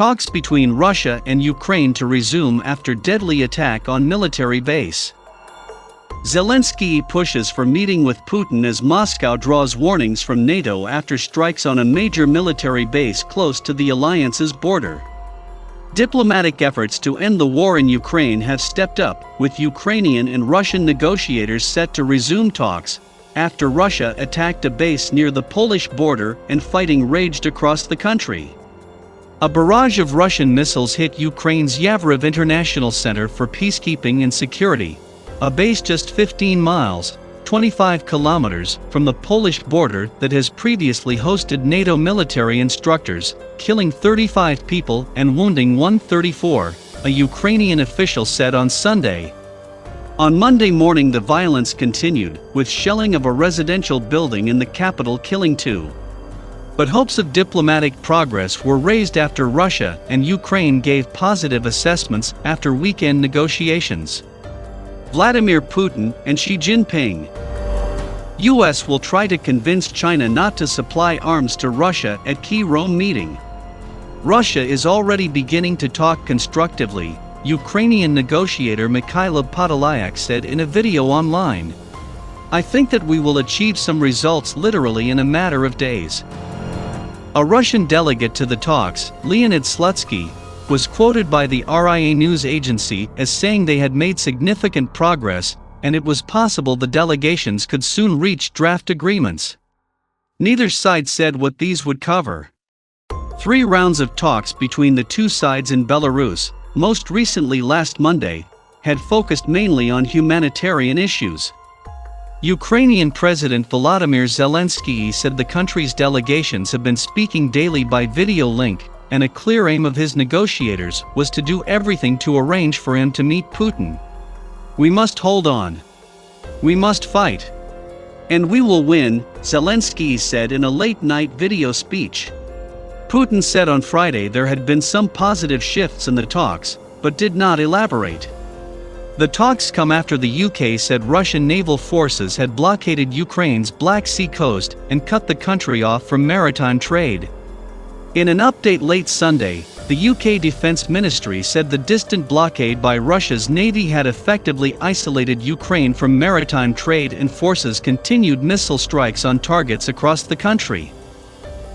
Talks between Russia and Ukraine to resume after deadly attack on military base. Zelensky pushes for meeting with Putin as Moscow draws warnings from NATO after strikes on a major military base close to the alliance's border. Diplomatic efforts to end the war in Ukraine have stepped up, with Ukrainian and Russian negotiators set to resume talks after Russia attacked a base near the Polish border and fighting raged across the country. A barrage of Russian missiles hit Ukraine's Yavoriv International Center for Peacekeeping and Security, a base just 15 miles, 25 kilometers, from the Polish border that has previously hosted NATO military instructors, killing 35 people and wounding 134, a Ukrainian official said on Sunday. On Monday morning the violence continued, with shelling of a residential building in the capital killing 2. But hopes of diplomatic progress were raised after Russia and Ukraine gave positive assessments after weekend negotiations. Vladimir Putin and Xi Jinping. U.S. will try to convince China not to supply arms to Russia at key Rome meeting. Russia is already beginning to talk constructively, Ukrainian negotiator Mikhailo Podolyak said in a video online. I think that we will achieve some results literally in a matter of days. A Russian delegate to the talks, Leonid Slutsky, was quoted by the RIA news agency as saying they had made significant progress and it was possible the delegations could soon reach draft agreements. Neither side said what these would cover. 3 rounds of talks between the two sides in Belarus, most recently last Monday, had focused mainly on humanitarian issues. Ukrainian President Volodymyr Zelensky said the country's delegations have been speaking daily by video link, and a clear aim of his negotiators was to do everything to arrange for him to meet Putin. We must hold on. We must fight. And we will win, Zelensky said in a late-night video speech. Putin said on Friday there had been some positive shifts in the talks, but did not elaborate. The talks come after the UK said Russian naval forces had blockaded Ukraine's Black Sea coast and cut the country off from maritime trade. In an update late Sunday, the UK Defence Ministry said the distant blockade by Russia's navy had effectively isolated Ukraine from maritime trade and forces continued missile strikes on targets across the country.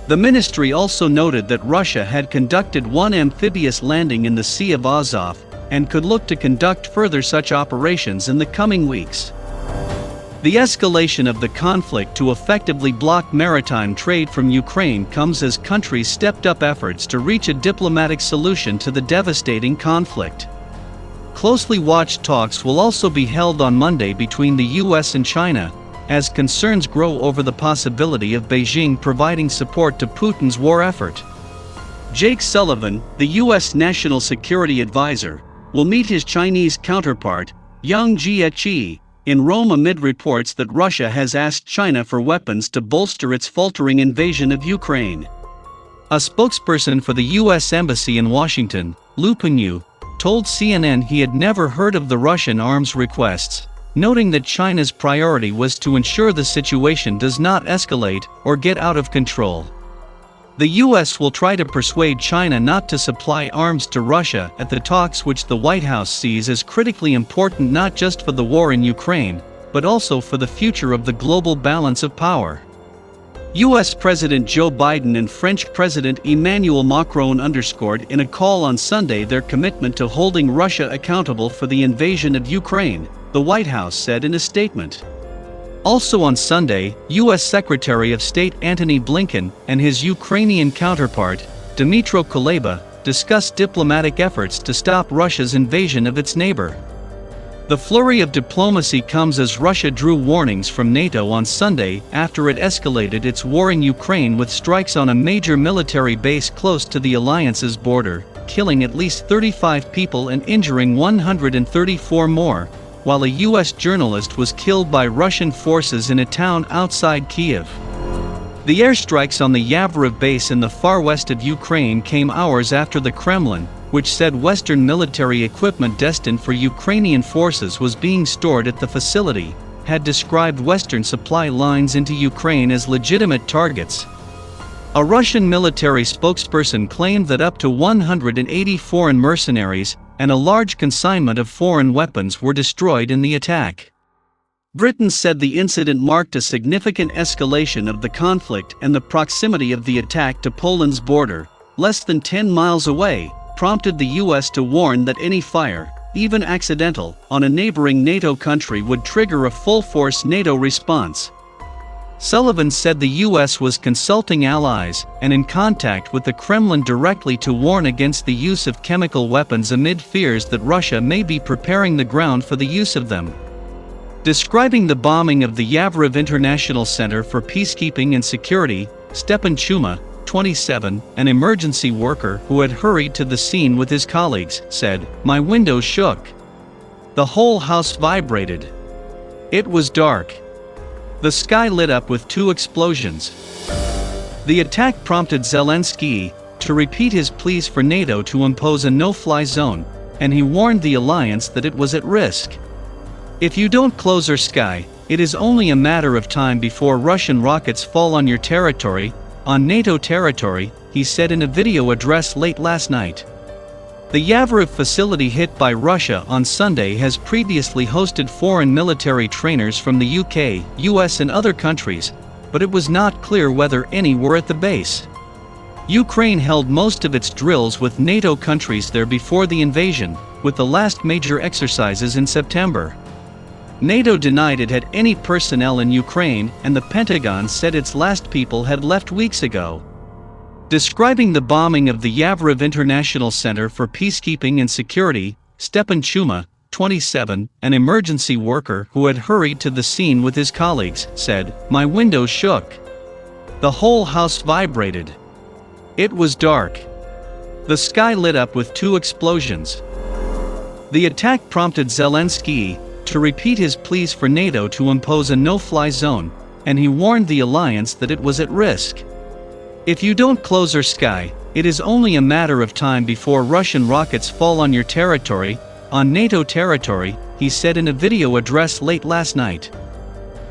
The ministry also noted that Russia had conducted one amphibious landing in the Sea of Azov and could look to conduct further such operations in the coming weeks. The escalation of the conflict to effectively block maritime trade from Ukraine comes as countries stepped up efforts to reach a diplomatic solution to the devastating conflict. Closely watched talks will also be held on Monday between the US and China, as concerns grow over the possibility of Beijing providing support to Putin's war effort. Jake Sullivan, the US National Security Advisor, will meet his Chinese counterpart, Yang Jiechi, in Rome amid reports that Russia has asked China for weapons to bolster its faltering invasion of Ukraine. A spokesperson for the U.S. Embassy in Washington, Lu Pinyu, told CNN he had never heard of the Russian arms requests, noting that China's priority was to ensure the situation does not escalate or get out of control. The U.S. will try to persuade China not to supply arms to Russia at the talks, which the White House sees as critically important not just for the war in Ukraine, but also for the future of the global balance of power. U.S. President Joe Biden and French President Emmanuel Macron underscored in a call on Sunday their commitment to holding Russia accountable for the invasion of Ukraine, the White House said in a statement. Also on Sunday, U.S. Secretary of State Antony Blinken and his Ukrainian counterpart, Dmytro Kuleba, discussed diplomatic efforts to stop Russia's invasion of its neighbor. The flurry of diplomacy comes as Russia drew warnings from NATO on Sunday after it escalated its war in Ukraine with strikes on a major military base close to the alliance's border, killing at least 35 people and injuring 134 more, while a U.S. journalist was killed by Russian forces in a town outside Kyiv. The airstrikes on the Yavoriv base in the far west of Ukraine came hours after the Kremlin, which said Western military equipment destined for Ukrainian forces was being stored at the facility, had described Western supply lines into Ukraine as legitimate targets. A Russian military spokesperson claimed that up to 180 foreign mercenaries and a large consignment of foreign weapons were destroyed in the attack. Britain said the incident marked a significant escalation of the conflict, and the proximity of the attack to Poland's border, less than 10 miles away, prompted the US to warn that any fire, even accidental, on a neighboring NATO country would trigger a full-force NATO response. Sullivan said the US was consulting allies and in contact with the Kremlin directly to warn against the use of chemical weapons amid fears that Russia may be preparing the ground for the use of them. Describing the bombing of the Yavoriv International Center for Peacekeeping and Security, Stepan Chuma, 27, an emergency worker who had hurried to the scene with his colleagues, said, "My windows shook. The whole house vibrated. It was dark. The sky lit up with 2 explosions." The attack prompted Zelensky to repeat his pleas for NATO to impose a no-fly zone, and he warned the alliance that it was at risk. "If you don't close our sky, it is only a matter of time before Russian rockets fall on your territory, on NATO territory," he said in a video address late last night. The Yavoriv facility hit by Russia on Sunday has previously hosted foreign military trainers from the UK, US and other countries, but it was not clear whether any were at the base. Ukraine held most of its drills with NATO countries there before the invasion, with the last major exercises in September. NATO denied it had any personnel in Ukraine, and the Pentagon said its last people had left weeks ago. Describing the bombing of the Yavoriv International Center for Peacekeeping and Security, Stepan Chuma, 27, an emergency worker who had hurried to the scene with his colleagues, said, "My windows shook. The whole house vibrated. It was dark. The sky lit up with 2 explosions." The attack prompted Zelensky to repeat his pleas for NATO to impose a no-fly zone, and he warned the alliance that it was at risk. "If you don't close our sky, it is only a matter of time before Russian rockets fall on your territory, on NATO territory," he said in a video address late last night.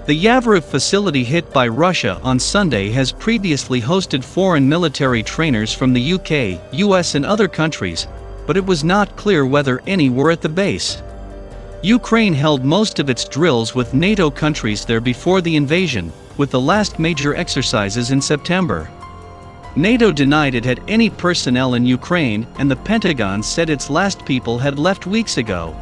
The Yavoriv facility hit by Russia on Sunday has previously hosted foreign military trainers from the UK, US and other countries, but it was not clear whether any were at the base. Ukraine held most of its drills with NATO countries there before the invasion, with the last major exercises in September. NATO denied it had any personnel in Ukraine, and the Pentagon said its last people had left weeks ago.